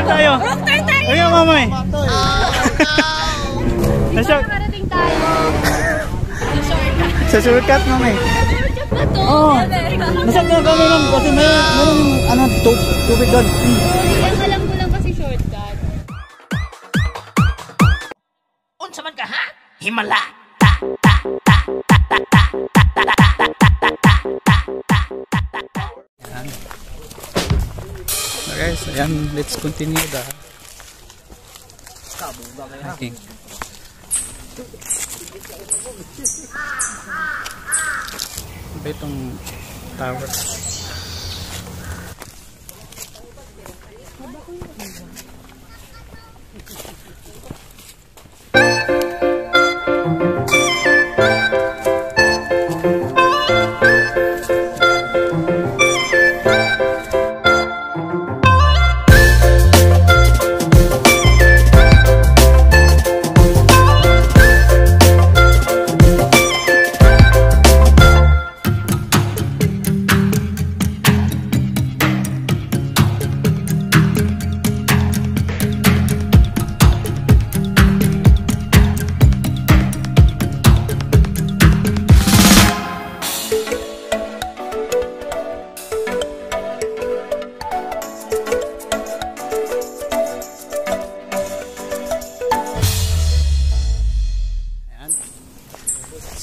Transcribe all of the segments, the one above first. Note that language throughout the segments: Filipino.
tayo. Wrong turn tayo. Ayun, mamay. Dito nakarating tayo. Sa shortcut, mamay. Shortcut na to. Oo. Nasaan na kami lang kasi may tubig doon. Ang alam ko lang kasi shortcut. Unsa man ka ha? Himala. Guys, ayan, let's continue the hiking. Ito itong tower.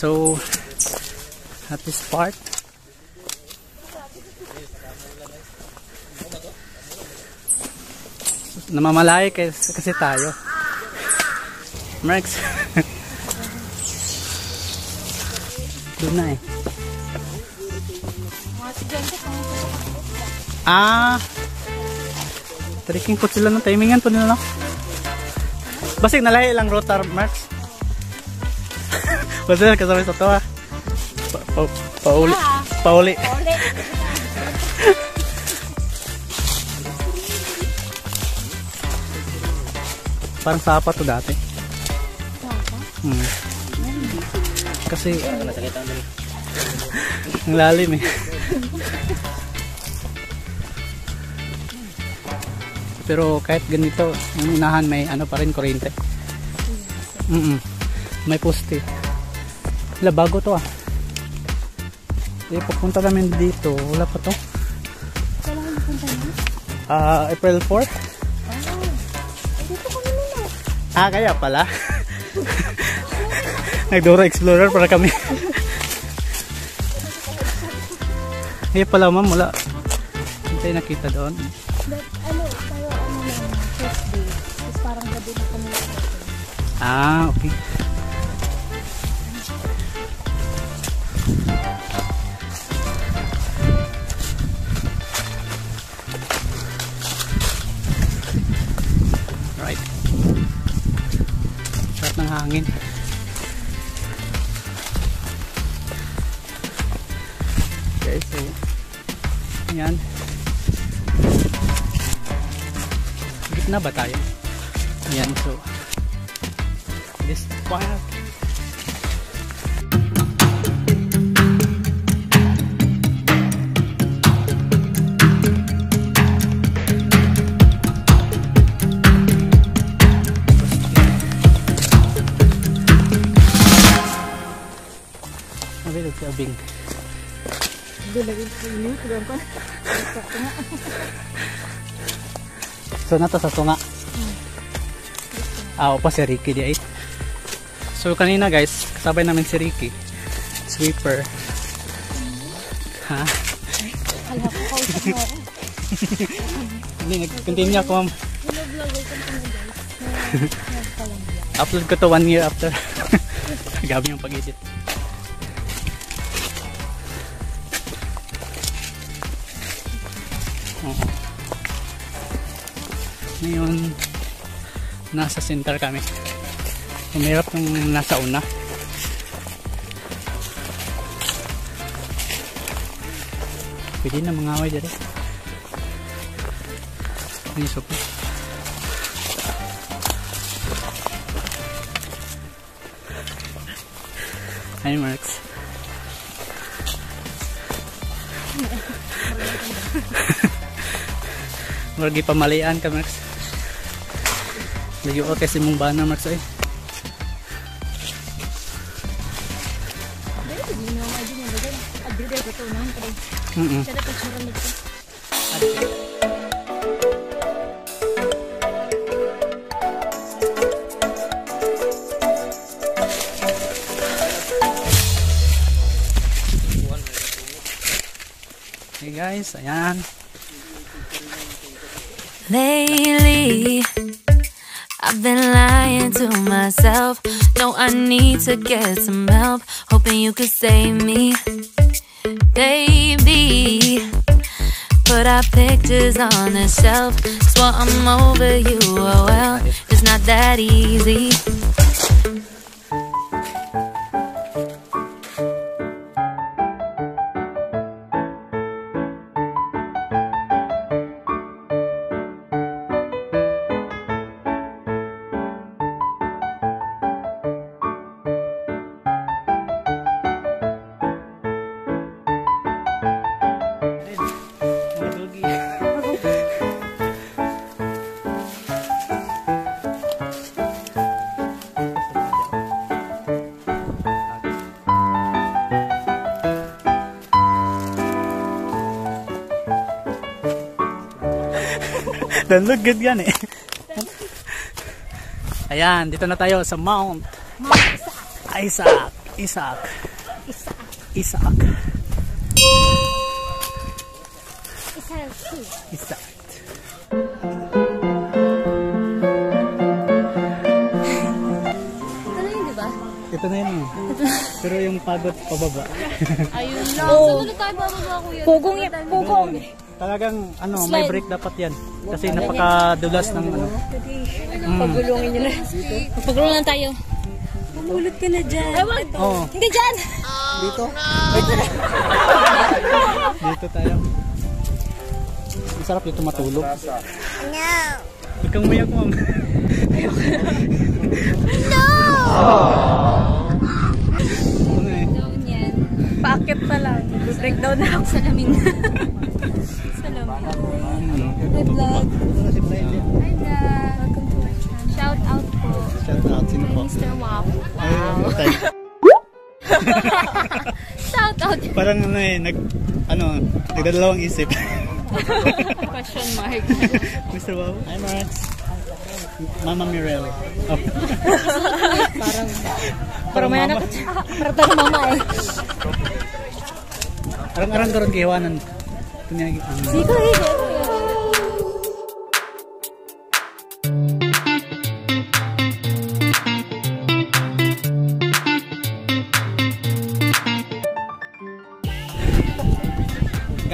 So at this part, namamalay kasi tayo. Max. Doon na eh. Trekking po sila ng timingan po nila, no? Basig nalahi lang rotar, Max. Basta kasama sa to, ha? Pauli. Parang sapa to dati. Kasi ang lalim eh. Pero kahit ganito, yung unahan may ano pa rin, kuryente. May poste. Wala, bago to ah. Papunta namin dito. Wala pa to. Kailangan punta na? April 4. Dito kami nila. Kaya pala. Nagdora Explorer para kami. Kaya pala ma'am, wala. Hindi tayo nakita doon. But tayo lang, first day. Tapos parang gabi na kami nakita. Okay. Right. Sarap ng hangin. Okay, so yan. Gitna ba tayo? Yan, so this part. Sabi ng sabing. So nato sa tunga. Pa si Ricky di ay. So kanina guys, kasabay namin si Ricky. Sweeper. Ha? Hala ko kausap mo ako. Hindi, nag-continue ako ma'am. Vlog ko guys. Upload ko to 1 year after. Gabi yung pag-edit. Ngayon nasa center kami. Umirap yung nasa una. Pwede na mangaway dito. Ini sopo. Hi Marx. Margi pamalian ka Marx. Layo ka kasi mong bana Max ay. Hey guys, ayan. Lately, I've been lying to myself. No, I need to get some help. Hoping you could save me, baby. Put our pictures on the shelf. Swore I'm over you, oh well, it's not that easy. Don't look good yan eh. Ayan, dito na tayo sa Mount Isaac. Isaac. Ito na yun. Pero yung pagod pababa. Ayun lang. Oh. Saan tayo bababa kuya? Pugong. Talagang ano, may break dapat yan. Kasi napakadulas ng ano. Pagulungin nyo na. Pagulungan tayo. Mamulot ka na dyan. Oh. Hindi dyan! Dito? Dito tayo. Masarap dito matulog. No! Huwag kang umiyak, ma'am. No! Ano eh? Down yan. Paakit pa lang. Breakdown na ako. Salamin. Hi vlog. Hi vlog. Welcome to our channel. Shout out po. Shout out. Sino po? Mr. Wow. Ay, Shout out. parang ano eh, nagdadalawang isip. Question mark. Mr. Wow. Hi Max. Mama Mirel. Oh. Parang may anak. Parang mama eh. Arang-arang karon kiwanan. Kunyagi. Siko eh.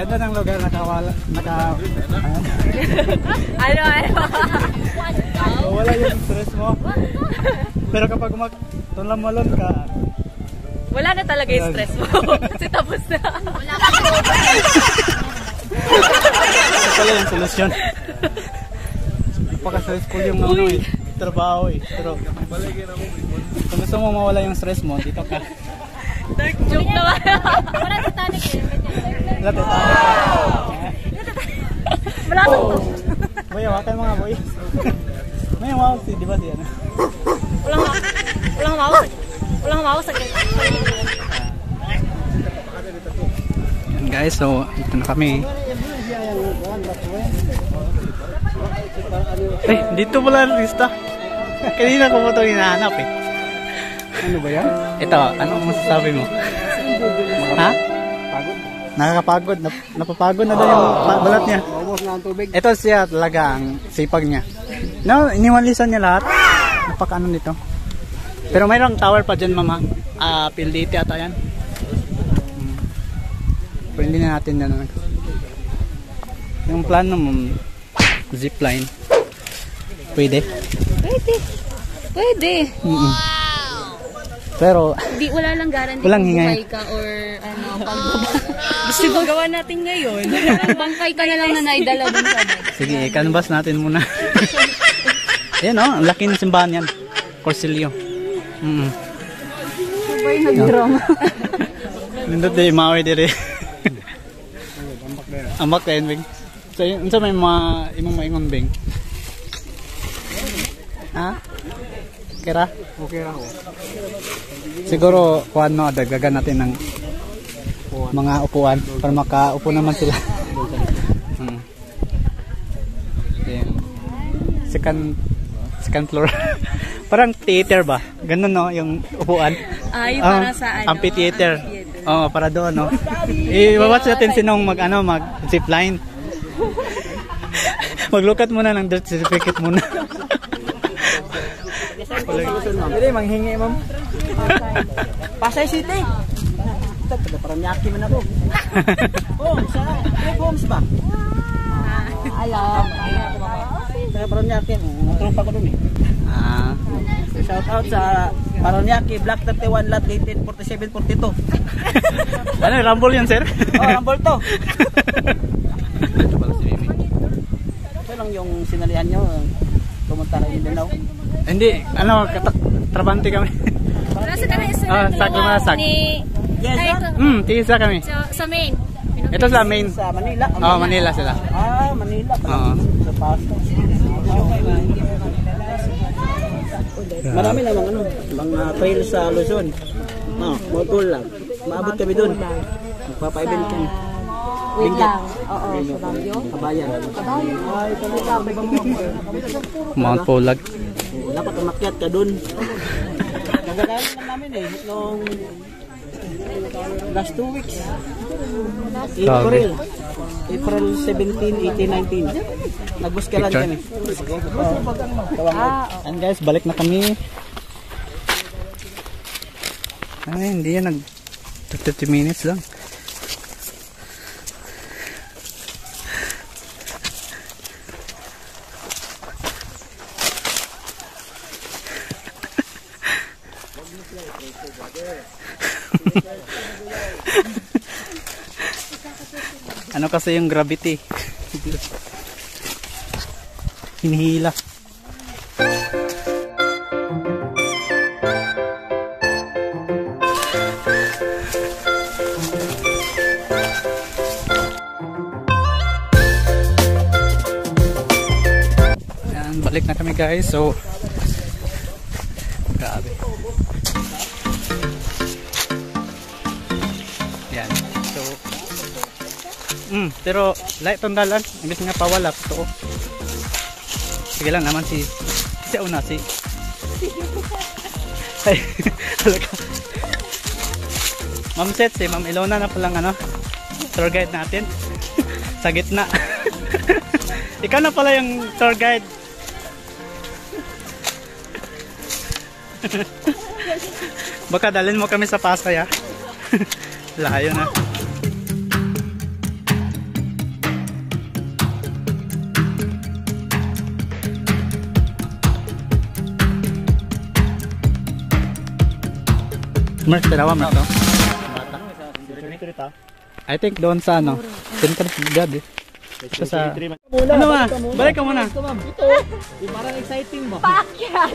Ganda ng lugar, wala yung stress mo. Pero kapag tulam-malon ka, wala na talaga yung stress mo. Kasi tapos na. Wala ka ito pala yung solusyon. Napaka-stressful yung ano eh, trabaho eh. Pero kung gusto mo mawala yung stress mo, dito ka. Dark joke naman. Wala Titanic eh. Wala Titanic. Wala ka to. Boy, hawakan mga boy. May hawak si, di ba siya? Walang hawak sa ganyan. Guys, so ito na kami. Dito pala ang lista. Kanina ko mo ito hinahanap eh. Ano ba yan? Ito, ano masasabi mo? Ha? Nakakapagod. Napapagod na daw yung balat niya. Ito siya talaga ang sipag niya. No, iniwalisan niya lahat. Napaka-ano nito. Pero mayroong tower pa dyan, mama. Pildite ata yan. Pero hindi na natin na yung plano mo, zipline. Pwede? Pwede. Pero wala lang guarantee walang kung hingay buhay ka or ano, pagbaba. Gusto ko gawa natin ngayon. Bangkay ka na lang na naidala dun sa bag. sige, canvas natin muna. Ayan o, ang laki ng simbahan yan. Corsilio. Sabay nag-drum. Nindot din, maway dire. Ambak kayo, Bing. So, may mga imong maingon, Bing. Ha? Kira? Okay ra ho. Siguro, kuhan no, dagdagan natin ng mga upuan para makaupo naman sila. Ayan. Second floor. Parang theater ba? Ganun no, yung upuan. Ay, para sa ano? Amphitheater. Oo, para doon no. Iwawatch natin sinong mag zipline. Maglukat muna ng birth certificate muna. Pwede manghingi, ma'am. Pasay City. Parang nyaki man ako. Oh, sa homes ba? Alam. Paranaque, tropa ko dun eh. Shout out sa Paranaque, Block 31, Lot 18, 47, 42. Ano, Rumble yan, sir? Oh, Rumble to. Ito lang yung sinalihan nyo. Pumunta na yung Mindanao. Hindi, trabante kami. Nasa kami Saglumasag. Yes, sir. Tisa kami. Sa main. Ito sa main. Sa Manila. Oh, Manila sila. Manila. Oo. Sa Pasto. Marami namang mga trail sa Luzon. Motul lang. Maabot kami doon. Magpapa-event kami. Wait lang. Oo, sa Baguio. Kabayan. Ay, Mount Pulag. dapat umakyat ka doon. Nagagalan lang namin nung last 2 weeks. April 17, 18, 19. Nagbuskalan kami. And guys, balik na kami. Ay, hindi yan 30 minutes lang. Ano kasi yung gravity? Hinihila. Ayan, balik na kami guys. So, grabe. Yan. So, pero light on dalan. Imbis nga pawala. Totoo. Sige lang naman si una si ay, Ma'am Set, si Ma'am Ilona na palang tour guide natin. Sa gitna. Ikaw na pala yung tour guide. Baka dalhin mo kami sa Pasay, ha? Layo na. Merch, perawa, merch, no? I think doon sa Center God, eh. Sa balik ka muna. Ito, parang exciting mo. Paakyat!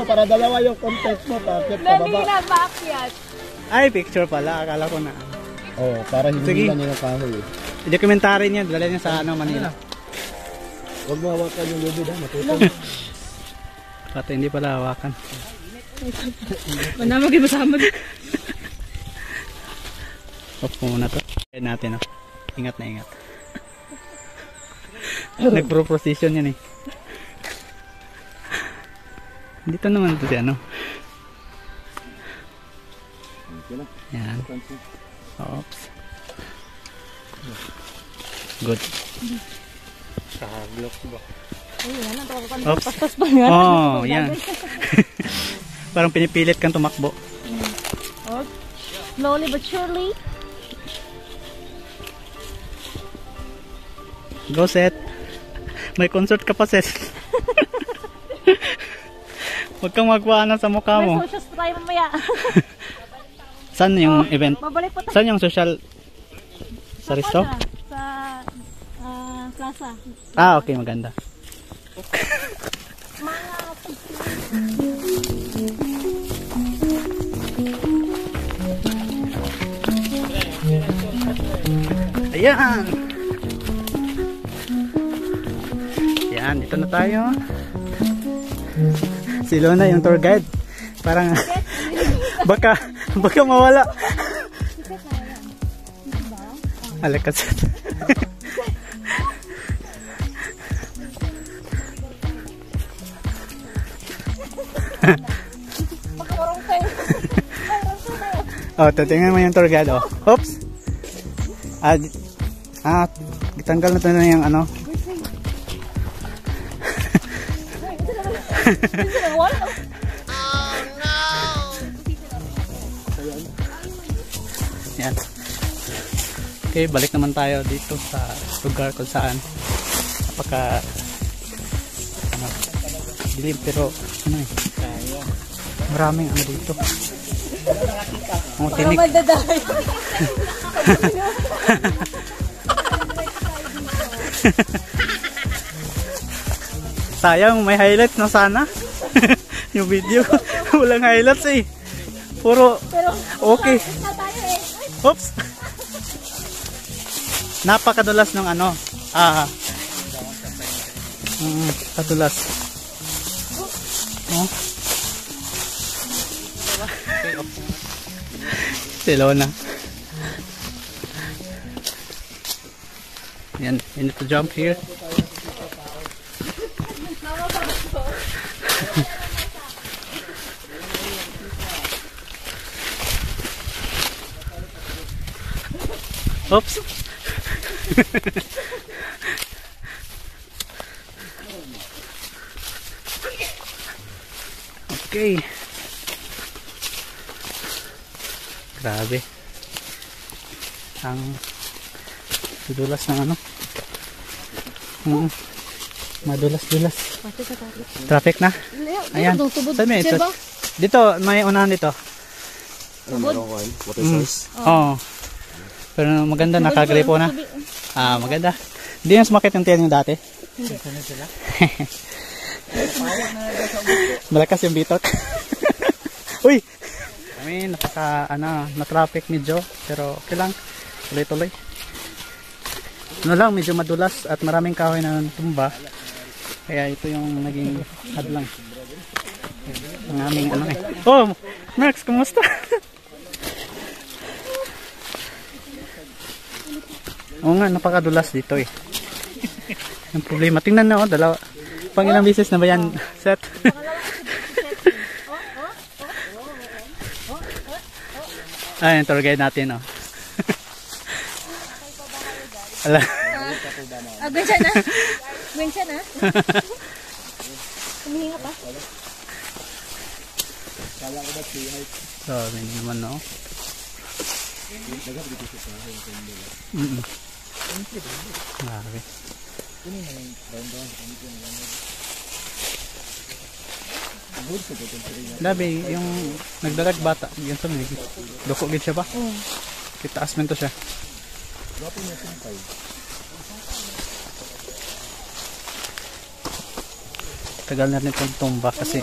Para dalawa yung content mo. Paakyat pa baba. Dali na, paakyat! Ay, picture pala. Akala ko na. Para hindi na niya kahoy. I-documentary niya. Dala niya sa Manila. Huwag mo hawakan yung lubid, ha? Matutong. Pati hindi pala hawakan. Wala mag-ibasama din. Off muna to. Kaya natin, ingat na ingat. Nagpro-position yan, eh. Dito naman ito siya, Yan. Oops. Good. Kahaglok ba? Oops. Oh, yan. Parang pinipilit kang tumakbo. Slowly but surely. Go, Set. May concert ka pa, Set. Huwag kang magpaanan sa mukha mo. May social try mamaya. Saan yung event? Babalik po tayo. Saan yung social? Sa resto? Sa plaza. Okay, maganda. Ayan. Ayan, dito na tayo. Si Luna yung tour guide. Parang baka mawala. Alakas. Oh, tingnan mo yung tour guide, oh. Oops. Tanggal na tayo na yung ano. Yan. Okay, balik naman tayo dito sa lugar kung saan napaka dilim, pero ano eh, maraming ano dito. Tinik. Sayang, may highlights na sana. Yung video walang highlights eh, puro okay. Oops. Napakadulas ng ano, kadulas. Oh. Silo na. Yan, you need to jump here. Oops. Okay. Grabe. Ang dulas ng ano. Madulas-dulas. Traffic na. Ayan. Sabi ito. Dito, may unahan dito. Oh. Pero maganda, nakagripo na. Maganda. Hindi yung sumakit yung tiyan yung dati. Hindi. Malakas yung bitok. Uy! Kami na-traffic medyo, pero okay lang. Tuloy-tuloy. Ano lang, medyo madulas at maraming kahoy na tumba. Kaya ito yung naging hadlang. Ang aming ano eh. Oh! Max, kumusta? Oo nga, napakadulas dito eh. Ang problema, tingnan na dalawa. Pang ilang beses na ba yan, Set? Yung tour guide natin, Ala. Gwencha na? Gwencha na? Humihinga pa? Sabi naman, Grabe. Labi, yung nagdalag bata, yun sa mga loko gid siya ba? Kitaas man to siya. Tagal na rin itong tumba kasi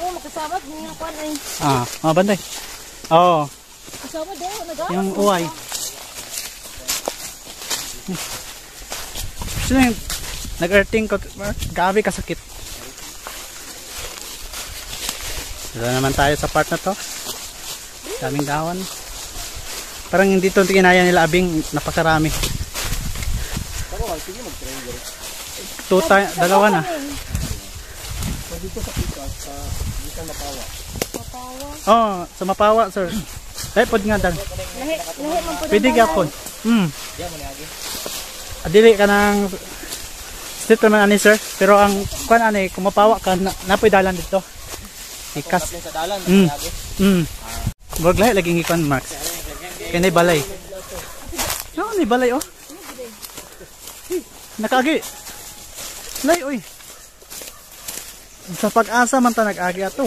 banday. Oo. Yung uway. Gusto na yung nag-earthing ko, gabi kasakit. Dito naman tayo sa part na to. Daming dawan. Parang hindi ito kinaya nila abing, napakarami. Dalawa na. Oh, sa Mapawa, sir. Pod nga dal. Pwede gapon. Adili ka ng street naman ani, sir. Pero ang kuan ani, kung Mapawa ka, napoy dalan dito. Ikas. Wag lahi laging ikon, Max. Kaya na balay. No, ni balay Nakagi. Lay, oy. Sa pag-asa man ta nag-agi ato.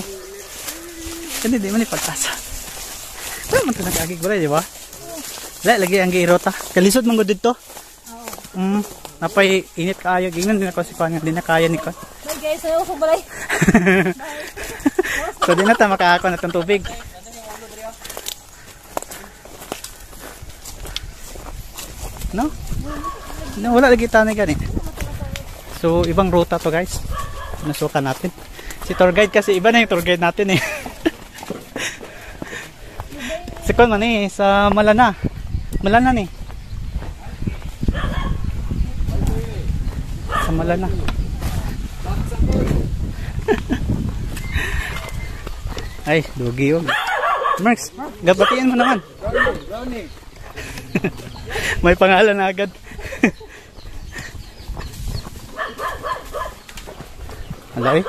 Hindi di man ni pag-asa. Pero man ta nag-agi balay, di ba? Lay lagi ang giirota. Kalisod man gud dito. Napay init kaayo gingan din ako si Pan, di na kaya ni ko. Bye guys, ayaw ko balay. So di na ta makaako na tong tubig. No? Wala lagi tanay gani. So ibang ruta to guys. Nasukan natin. Si tour guide kasi iba na yung tour guide natin eh. Si Kon man eh, sa Malana. Malana ni. Sa Malana. Ay, dugi yun. Marks, gabatiin mo naman. May pangalan na agad. Hala eh,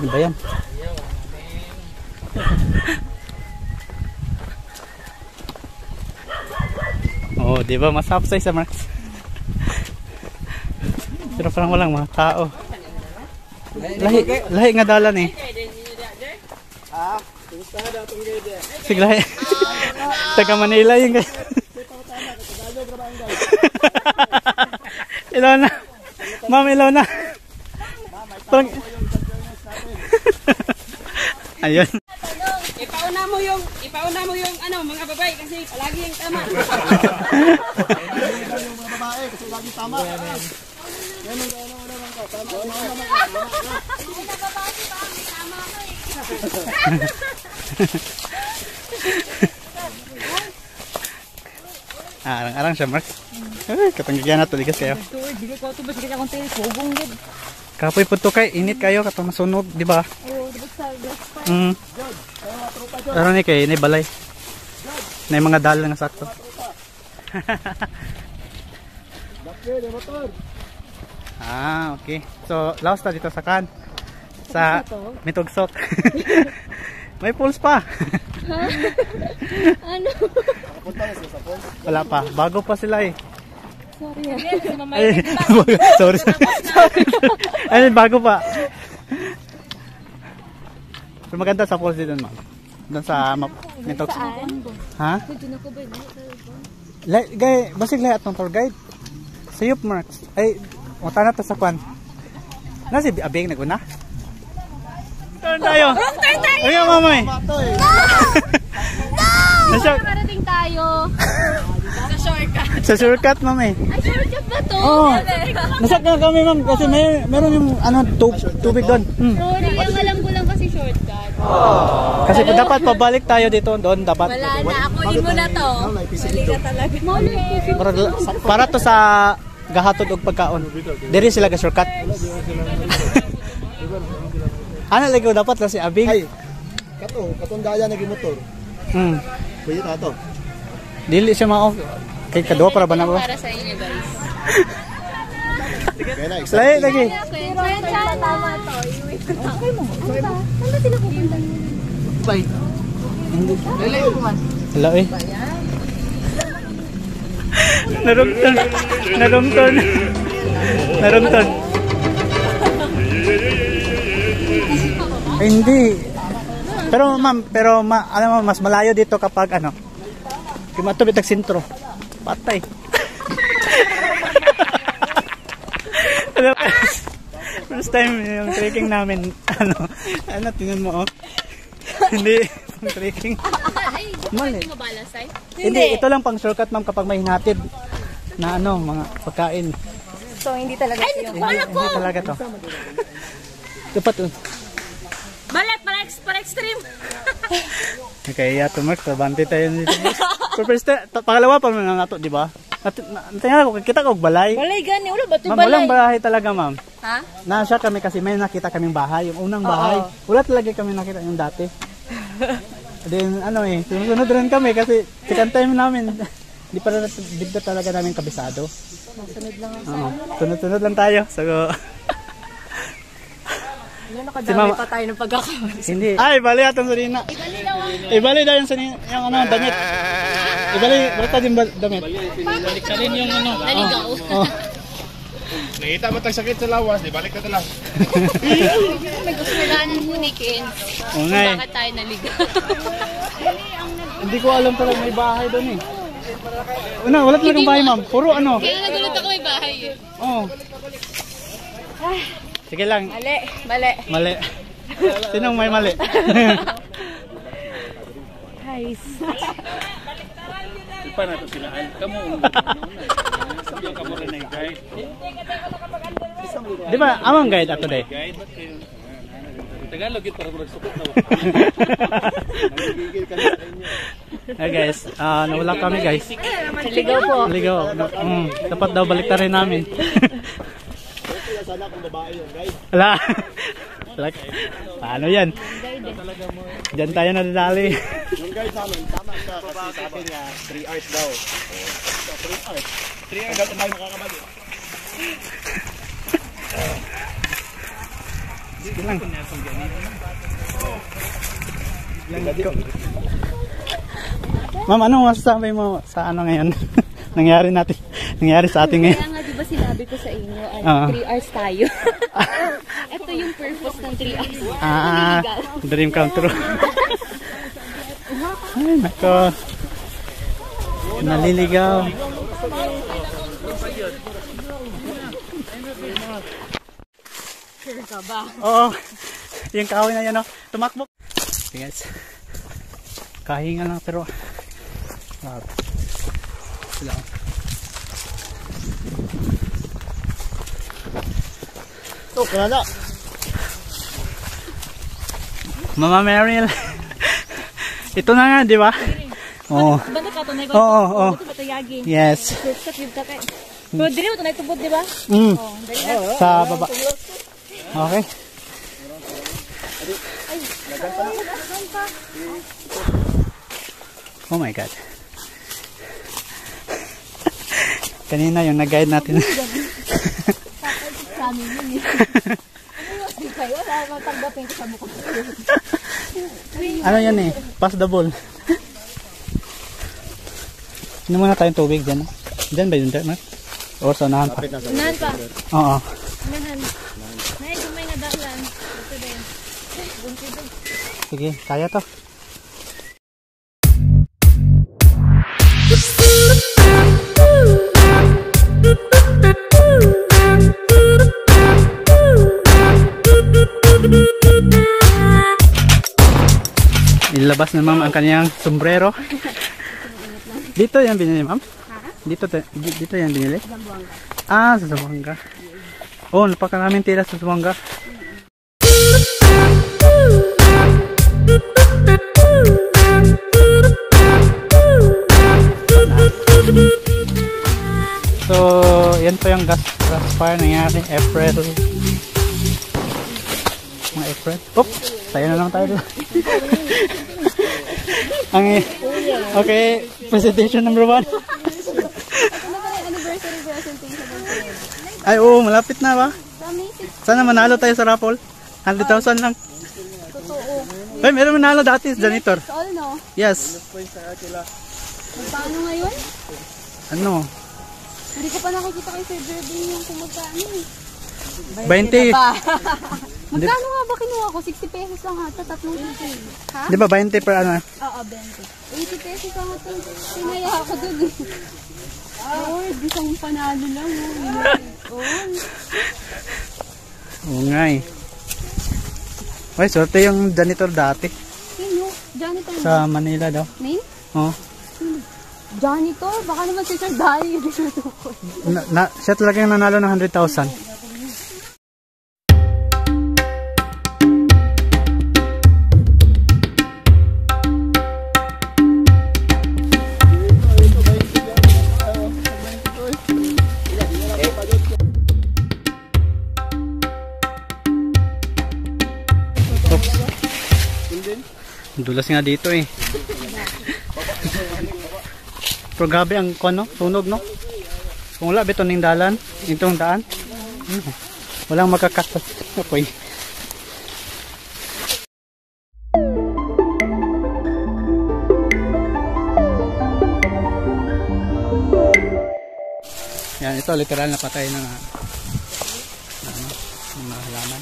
ano ba yan? Oh, di ba mas upsize sa Marks? Pero parang walang mga tao. Lahi nga dalan eh. Sige lahi. Taga Manila yung guys. Ilaw na. Ma'am, ilaw na. Parang... Ayun. Ipauna mo yung ano, mga babae kasi palagi yung tama. Mga babae kasi lagi tama. Arang-arang siya, Mark. Ay, katanggigyan na to, digas kayo. Kapoy po to kay, init kayo, katong masunog, di ba? Oo, diba sa glass pa. Pero ni kay, ni balay. Na mga dal nga sakto. Okay. So, laos na dito sa kan. Sa Mitugsok. May pools pa. Ano? Wala pa. Bago pa sila eh. Sorry. Ay, sorry. Ay, bago pa. So, maganda sa pools dito, ma'am. Doon sa Mitugsok. Ha? Gay, basig lahat ng tour guide. Sa Yup Marks. Ay, mata na to sa kwan. Nasi abing naguna. Turn tayo. Wrong turn tayo. Ayun, mamay. No! Nakarating tayo. Sa shortcut. Sa shortcut, mamay. Ay, shortcut ba to? Oo. Nasak na kami, ma'am. Kasi meron yung tubig doon. Sorry, ang alam ko lang kasi shortcut. Kasi dapat pabalik tayo dito doon. Dapat. Wala na, akuin mo na to. Mali ka talaga. Para to sa gahatod og pagkaon. Diri sila ga shortcut. Ano lagi dapat kasi abing. Ay, katong daya naging motor. Pwede tato. Dili siya mao kay kadua para ba na ba? Para sa inyo, guys. Lahi lagi. Tama to. Okay mo. Saan sila pupunta? Bye. Hello eh. Narumton. Ay, hindi. Pero ma'am, alam mo mas malayo dito kapag ano. Kumatubit ang sentro. Patay. First time yung trekking namin, ano tingnan mo oh. Hindi pang trekking. Mali. Hindi, ito lang pang shortcut ma'am kapag may hinatid na ano, mga pagkain. So, hindi talaga yung... Hindi talaga to. Dapat oh. Balat, para extreme. Okay, yato Mark, trabante tayo dito. First, pangalawa pa naman nato, di ba? Tingnan ko, kita ko balay. Balay gani, wala ba ito Ma'am, balay? walang bahay talaga, ma'am. Ha? Nasya kami kasi may nakita kaming bahay, yung unang bahay. Wala talaga kami nakita yung dati. Then ano eh, sunod rin kami kasi second time namin. Di pa talaga namin kabisado. Sunod lang ako. Sunod lang tayo. So, Nakadami pa tayo ng pagkakaroon. hindi. Ay, bali atong sanina. Ibali daw yung sanina, yung ano, damit. Ibali, basta din damit. Balik sa rin yung ano. Naligaw. Nakita mo tayong sakit sa lawas, di balik na lang. May gusto nalanan mo ni Ken. Oo nga eh. Bakit tayo naligaw? Hindi ko alam talaga may bahay doon eh. Wala talagang bahay ma'am. Puro ano. Kaya nagulat ako may bahay eh. Oo. Sige lang. Mali. Sinong may mali? Guys. Pa na ito sila. Kamu. Sabi ka mo rin na guide. Di ba, amang guide ato day? Guide, ba't kayo? Tagalog yun para magsukot na. Hey guys, nawala kami guys. Ligaw po. Ligaw. Dapat daw balik na rin namin. Sana kung babae yun, guys. Wala. Paano yan? Diyan tayo nadadali. Yung guys namin, tama siya kasi sabi niya 3 hours daw. 3 hours. 3 hours daw tayo makakabalik. Sige lang. Ma'am, anong masasabi mo sa ano ngayon? nangyari sa atin ngayon. Kaya nga, di ba sinabi ko sa inyo, 3 hours tayo. Ito yung purpose ng 3 hours. Dream come true. Ay, nako. Naliligaw. Sure ka ba? Oo. Yung kahoy na yan, tumakbo. Okay guys. Kahinga lang pero sila. Kala. Mama Meryl. Ito na nga, di ba? Oo. Banda ka, tunay ba? Oo. Yes. Pero dili mo tunay tubod, di ba? Sa baba. Okay. Oh my God. Kanina yung nag-guide natin. Ano yan eh? Pass the ball. Ano muna tayong tubig dyan? Dyan ba yun dyan? O sa unahan pa? Unahan pa? Oo. Unahan. Nay, gumay nga daklan. Ito din. Sige, kaya to. Ilabas na ma'am ang kanyang sombrero. Dito yan binili ma'am? Dito yan binili? Sa Zamboanga. Oh, napakaraming tira sa Zamboanga. So, yan po yung gas fire nangyari April. Oops! Tayo na lang tayo doon. Okay, presentation number 1. Ay, oo, malapit na ba? Sana manalo tayo sa raffle. 100,000 lang. Ay, meron manalo dati sa janitor. All, no? Yes. Paano ngayon? Ano? Hindi ko pa nakikita kay Sir Jervin yung kumagkano eh. 20. Magkano nga ba kinuha ko? 60 pesos lang ata, 3 ticket. Ha? Di ba 20 per ano? Oo, 20. 80 pesos lang ata. Tinaya ako dun eh. Lord, isang panalo lang. Oo nga eh. Ay, sorte yung janitor dati. Sino? Janitor mo? Sa Manila daw. Name? Oo. Janitor? Baka naman si Sir Dali. Siya talaga yung nanalo ng 100,000. Dulas nga dito eh. Pero grabe ang tunog no. Kung wala beton ning dalan, itong daan. Walang makakasas. Okay. Yan, ito literal na patay na mga halaman.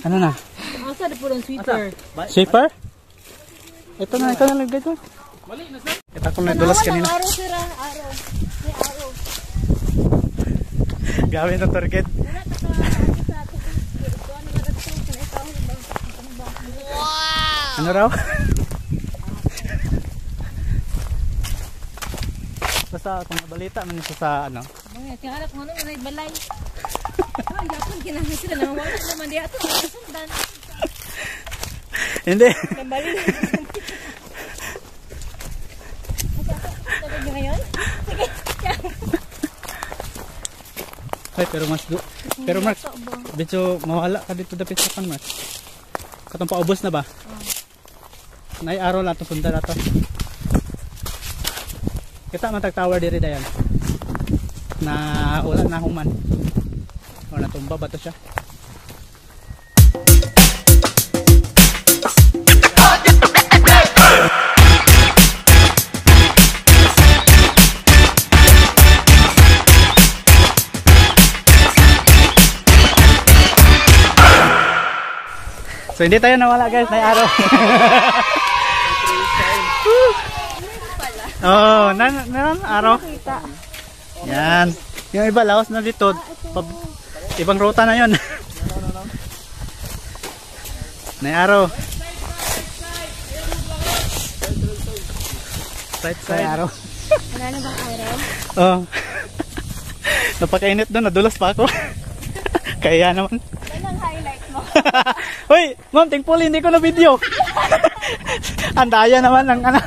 Ano na? Asa na po ng sweeper? Sweeper? Ito na lagay ko. Ito ako nadulas kanina. Araw sira, araw. May araw. Gawin na target. Ano raw? Basta kung nabalita man siya sa ano. Mga tiharap mo nung balay. Ay, yapon ginahin sila na wala naman di ato sundan. Hindi. Nambali. Sabi niyo ngayon? Sige. Ay, pero Mark, medyo mawala ka dito dapit sa kan, Mark. Katong paubos na ba? Nay araw lang to sundan ato. Kita matag tower diri dayan. Na wala na human. O natumba ba to siya? So hindi tayo nawala guys, nay araw. Oh, nan araw. Yan. Yung iba laos na dito. Ibang ruta na 'yon. Nay araw. Right side araw. Wala na bang araw? Oh. Napakainit doon, nadulas pa ako. Kaya naman. Anong highlight mo? Hoy, ma'am, thankfully hindi ko na video. Andaya naman ang ano.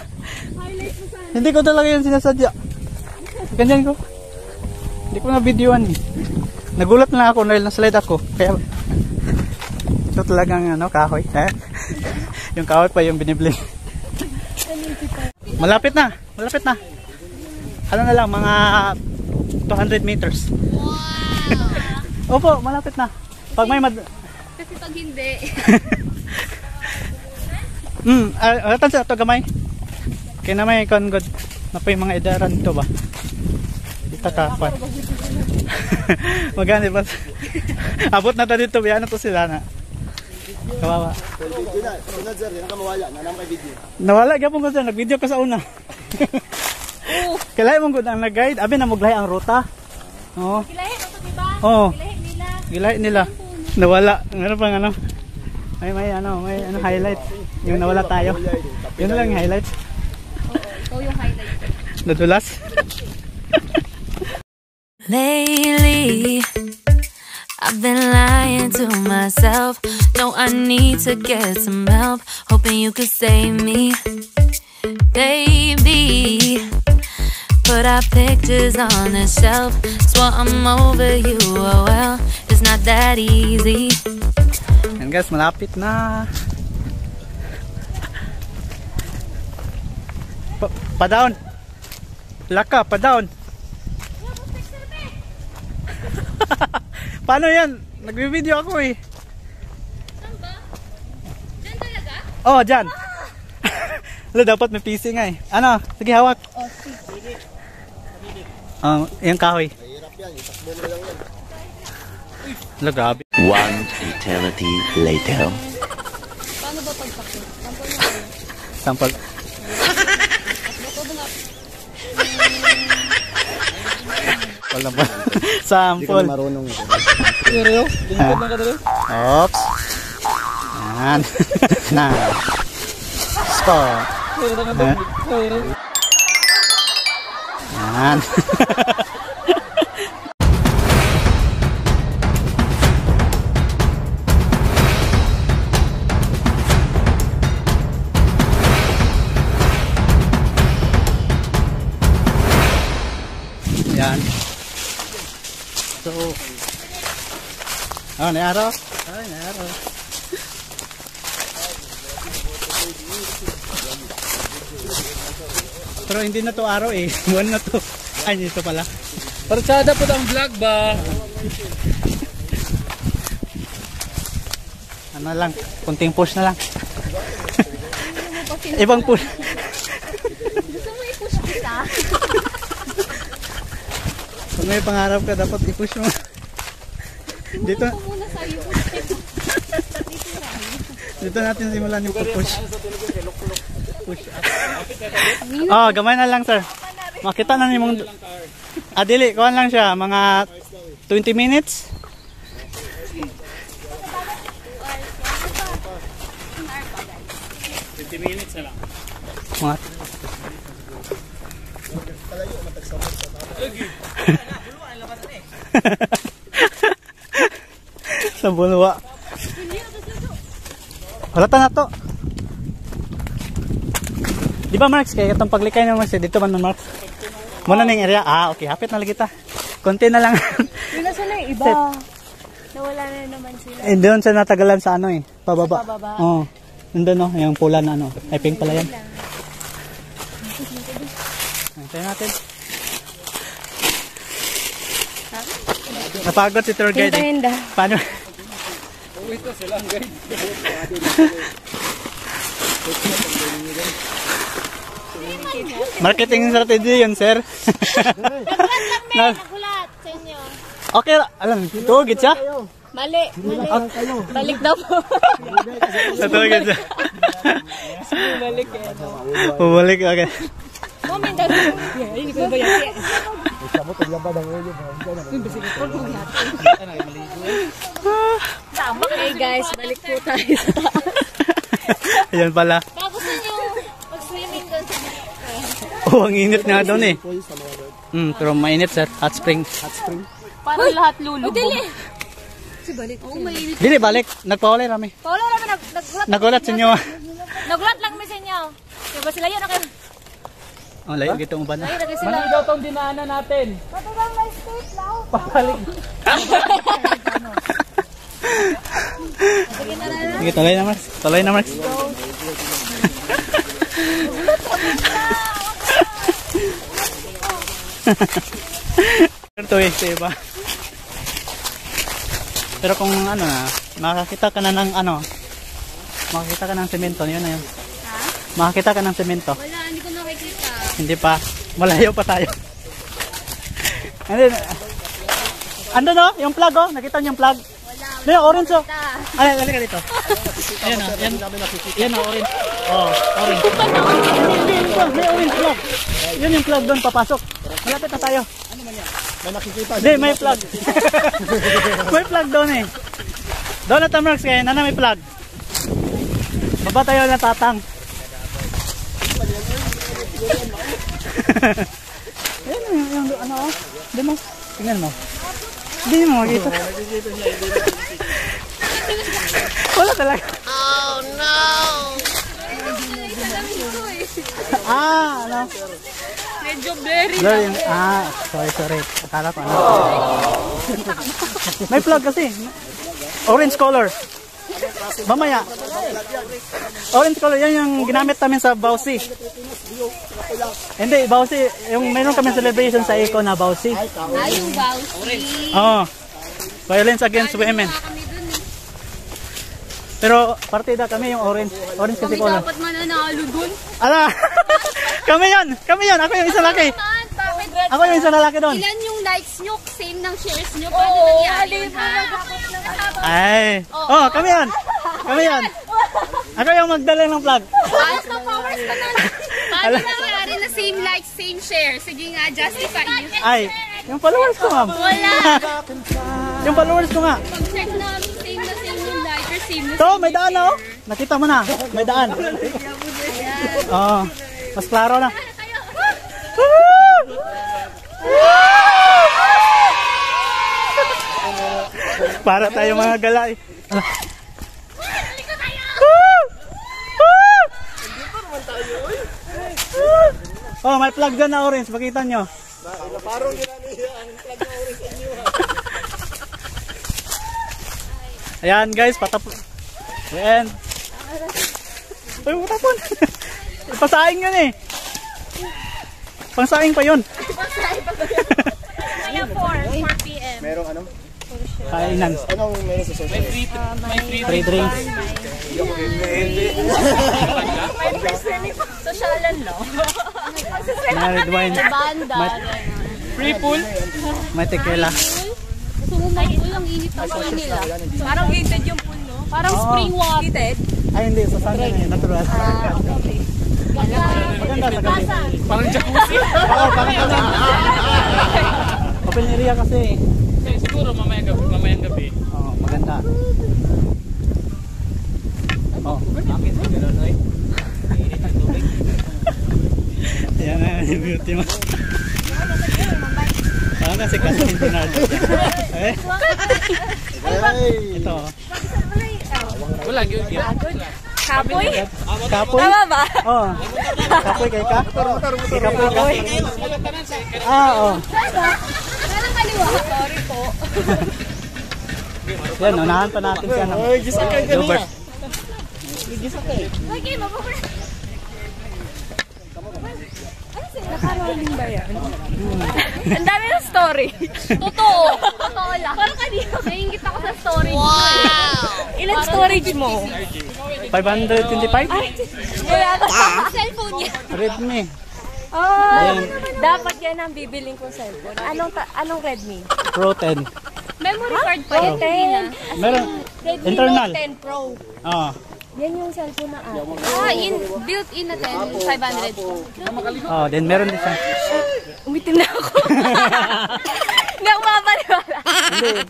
Hindi ko talaga yun sinasadya. Ganyan ko. Hindi ko na videoan. Nagulat na ako dahil na-slide ako. Kaya ito talagang ano, kahoy. Yung kahoy pa yung binibili. Malapit na. Malapit na. Ano na lang, mga 200 meters. Opo, malapit na. Pag may Kasi pag hindi. Alatan sa ito gamay. Kaya na may good na pa yung mga edaran dito ba? Dito ka pa. Maganda ba? Abot na ta dito, biya na to sila na. Kawawa. Nawala gyapon ko sa nag-video ka sa una. Kilay mong good ang nag-guide, abi na moglay ang ruta. Oo. Kilahin ito diba? Oo. Kilahin nila. Gilay nila. Nawala. Meron pang ano. May highlight. Yung nawala tayo. Yun lang yung highlight. Ikaw yung highlight. Nadulas. Lately, I've been lying to myself. No, I need to get some help. Hoping you could save me, baby. Put our pictures on the shelf. Swore I'm over you, oh well, it's not that easy. And guys, malapit na. Pa-down. Laka, pa-down. Paano yan? Nagbi-video ako eh. Saan ba? Diyan talaga? Oh, dyan. Wala, dapat may PC nga eh. Ano? Sige, hawak. Oh, sige. Yung kahoy. Wala, grabe. One eternity later. Paano ba pagpakit? Sample. Wala ba? Sample. Hindi ka marunong. Seryo? Lingkod lang ka dali? Oops. Yan. Na. Stop. Yan. Yan. So, naaraw. Ay, naaraw. Pero hindi na to araw eh. Buwan na to. Ay, dito pala. Parsada po ang vlog ba? Ano lang, kunting push na lang. Ibang push. Gusto mo i-push kita? Kung may pangarap ka, dapat i-push mo. Dito, Ako muna sa'yo. dito natin simulan yung push. Push up. Oh, gamay na lang, sir. Makita na nimong dili, kuhan lang siya, mga 20 minutes. minutes na lang. Mga... Sa bulwa. Halata na to. Di ba Marks, kaya itong paglikay naman siya, dito man Marks? Muna na yung area. Ah, okay, hapit na lagi kita. Konti na lang. Yun na sila yung iba. Nawala na naman sila. Eh, doon sa natagalan sa ano eh, pababa. Pababa. Oo. Nandun no, yung pula na ano. Ay, pink pala yan. Antayin natin. Napagod si tour guide. Hinda. Paano? Ito sila ang guide. Marketing strategy yun, sir. Nagulat sa inyo. Okay, alam, tugit siya. Mali. Balik daw po. Tugit siya. Balik eh. Pumalik, okay. Moment daw. Hindi ko ba yan? Okay guys, balik po tayo sa taas. Ayan pala. Baka gusto nyo mag-swimming doon sa Oh, ang init nga doon eh. Pero mainit sir, hot spring. Paano lahat lulubog? Dili. Si balik. Oo, mainit. Dili, balik. Nagpawalay rami. Paulo naman, nagulat. Nagulat sa inyo. Nagulat lang may sa inyo. Diba sila yun? Okay. Oh, layo gito mo ba na? Layo na sila. Maligaw tong dinaanan natin. Matagal may state now. Pabalik. Sige na lang. Sige, tuloy na Max. Tuloy na Max. Ito eh, diba? Pero kung ano na, makakita ka na ng ano, makakita ka ng semento, yun na yun. Ha? Makakita ka ng semento. Wala, hindi ko nakikita. Hindi pa. Malayo pa tayo. And then, ando no? Yung plug oh? Nakita niyo yung plug? Wala. May orange oh. Kita. Ay, halika dito. Ayan oh. Yan oh, orange. Oh, orange. May orange plug. Yun yung plug doon papasok. Malapit na tayo. Ano man yan? May nakikita. Hindi, may plug. May plug doon eh. Doon na Tamarks kayo. Nana may plug. Baba tayo na tatang. Ayan yung ano oh. Doon mo. Tingnan mo. Hindi mo makikita. Wala talaga. Oh no! Ano? Medyo blurry. Blur yung, sorry. Akala ko ano. May plug kasi. Orange color. Mamaya. Orange color, yan yung ginamit namin sa Bausi. Hindi, Bausi. Yung meron kami celebration sa Eco na Bausi. Ay, yung Bausi. Oo. Violence against women. Pero partida kami yung orange. Orange kasi Kami color. dapat mananalo dun. Ala! Kami yun! Ako yung isa laki. Bakit? Ako yung isa lalaki doon. Ilan yung likes nyo? Same ng shares nyo? Paano nangyari yun, ha? Ay. Oh, kami yan. Ako yung magdala ng vlog. Ayos na powers ka na. Paano nangyari na same likes, same share? Sige nga, justify nyo. Ay, yung followers ko, ma'am. Wala. Yung followers ko nga. Pag-check namin, same na same yung like or same na To, may daan na oh. Nakita mo na. May daan. Oo. Mas klaro na. Para tayo mga galay. Oh, may plug dyan na orange. Makita nyo. Parang yun ang plug na orange sa inyo. Ayan guys, patapon. Ayan. Uy, patapon. Pasaing yun eh. Pangsaing pa yun. Kaya 4 p.m. Merong ano? Kainan. Anong meron sa social? Free drinks. Sosyalan, no? Married wine. Banda. Free pool. May tequila. Gusto mo mag-pool, ang init ng pool nila. Parang heated yung pool, no? Parang spring water. Heated? Ay hindi, sa sana eh. Natural. Okay. Maganda sa gabi. Parang jacuzzi. Oo, parang gabi. Open area kasi. Siguro mamayang gabi. Oo, maganda. Oh. Beauty mo. Parang kasi Catherine Bernardo. Eh? Ito. Wala, yun. Kapoy? Kapoy? Tama ba? Oo. Kapoy kay ka? Kay Kapoy ka? Oo. Parang kaliwa. Sorry po. Yan, unahan pa natin siya ng Gilbert. Okay, mababara. Nakaroling ba yan? Ang dami ng story. Totoo. Totoo lang. Parang kanina. Naingit ako sa storage mo. Wow! Ilan storage mo? 525? Wala ka sa cellphone niya. Redmi. Oh, dapat yan ang bibiling kong cellphone. Anong Redmi? Pro 10. Memory card pa yan. 10. Meron. Redmi Internal. Note 10 Pro. Oo. Yan yung cellphone na atin. Built-in na 10. 500. Oh, then meron din siya. Umitim na ako. Hindi ako mapaniwala. Hindi.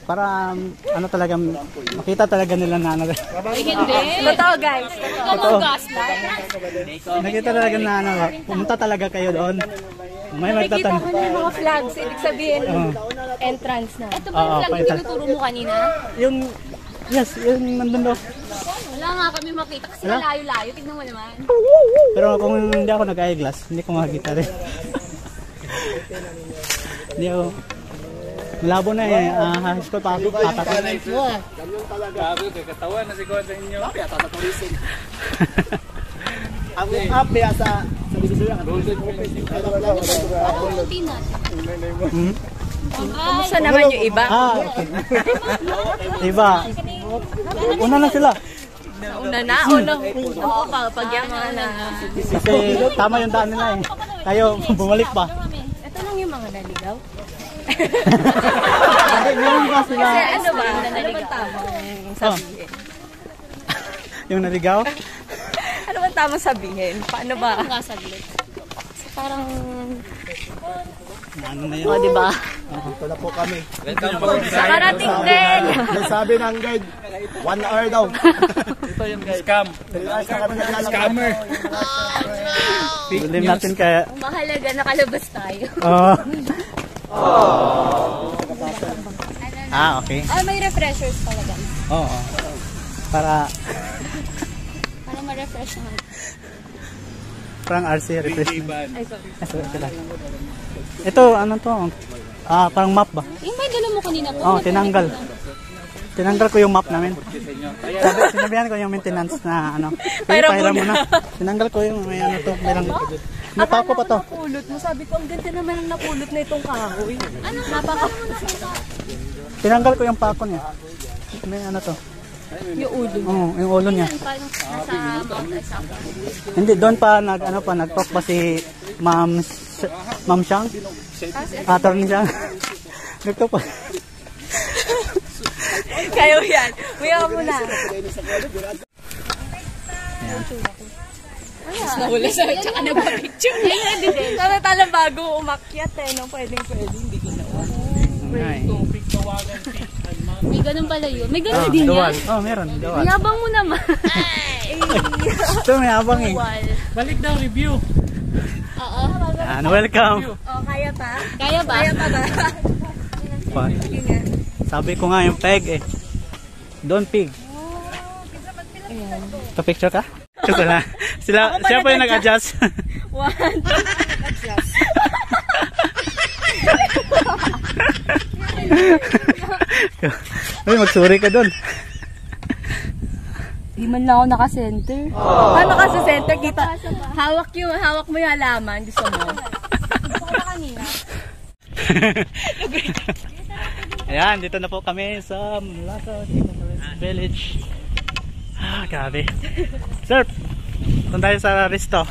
Para ano talaga, makita talaga nila na ano. Hindi. Totoo guys. Totoo gaslight. Nakita talaga na ano, pumunta talaga kayo doon. May Nakikita magtatanong. ko na yung mga flags. Ibig sabihin, entrance na. Ito ba yung flag na tinuturo mo kanina? Yung, yes, yung nandun daw. Wala nga kami makita kasi malayo-layo. Tignan mo naman. Pero kung hindi ako nag-eyeglass, hindi ko makikita rin. Hindi ako. Malabo na eh. High school pa ako. Ganyan talaga. Katawan na siguro sa inyo. Ang up ya sa bisusuyan. Kunti natin. Kamusta naman yung iba? Okay. Iba. Una na sila. Una na? Oo, pagyaman na. Kasi tama yung daan nila eh. Tayo, bumalik pa. Ito lang yung mga naligaw. Yung ba sila? Kasi ano ba? Ano ba tama sabihin? Yung naligaw? Ano ba tama sabihin? Paano ba? Parang... Ano na yun? O, diba? Dito na po kami. Parating din! May sabi ng guide, 1 hour daw. Ito yung scam. Scammer. Bilim natin kaya. Mahalaga, nakalabas tayo. Okay. May refreshers pala guys. Oo. Para ma-refresh naman. parang RC refreshment. Ay, sorry. Ito, ano to? Parang map ba? Yung may dala mo kanina po. Tinanggal. Tinanggal ko yung map namin. Sinabihan ko yung maintenance na ano. Pairam mo na. Tinanggal ko yung may ano to. May pako pa to. Napulot mo. Sabi ko, ang ganda naman ang napulot na itong kahoy. Ano? Tinanggal ko yung pako niya. May ano to. Yung ulo. Oo, yung ulo niya. Nasa Hindi, doon pa nag-talk pa si Ma'am Shang? Attorney Shang. Nagtalk pa. Kayo yan. Uya mo na. Nawala sa tsaka nagpa-picture. Samantala bago umakyat no? Pwedeng hindi ginawa. May ganun pala yun. May ganun din yan. Meron. Dual. Yabang mo naman. Ito may habang eh. Balik daw review. Oo. Welcome. Kaya pa? Kaya ba? Kaya pa ba? Sabi ko nga yung peg eh. Don't pig. Ka-picture ka? Ito na. Siya pa yung nag-adjust. One. Nag-adjust. Uy, magsuri ka dun. Di man lang ako naka-center. Paano naka-center? Kita. Hawak mo yung halaman. Gusto mo? Baka kanina. Ayan, dito na po kami sa Malacca Village. Grabe. Sir, doon tayo sa resto.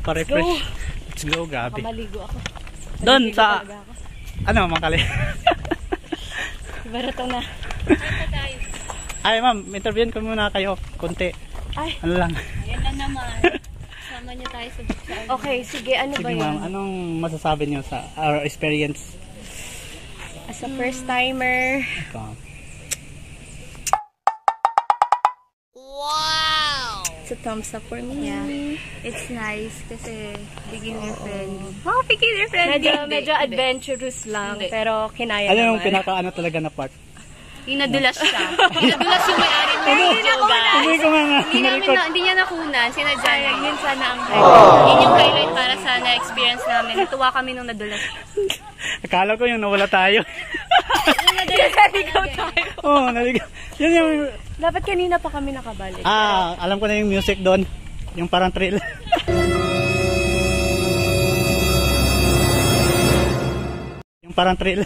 Pa-refresh. Let's go, grabe. Maligo ako. Doon sa... Ano, Makali? Barato na. Ay, ma'am, interviewin ko muna kayo. Kunti. Ay. Ano lang. Ayan na naman. Sama niyo tayo sa... Okay, sige. Ano Sige, ba yan? ma'am, anong masasabi niyo sa our experience? As a first timer. Ito. it's a thumbs up for me. Yeah. It's nice kasi beginner friendly. Oh, beginner friendly. Medyo adventurous lang, pero kinaya Ano yung naman. pinakaano talaga na part? Yung nadulas siya. Nadulas yung may-ari mo. Hindi ko nga Hindi niya nakunan. Sinadya niya. Yun sana ang highlight. Yun yung highlight para sa na-experience namin. Natuwa kami nung nadulas. Akala ko yung nawala tayo. Naligaw tayo. Oo, naligaw. Yan yung... Dapat kanina pa kami nakabalik. Alam ko na yung music doon. Yung parang thrill. Yung parang thrill.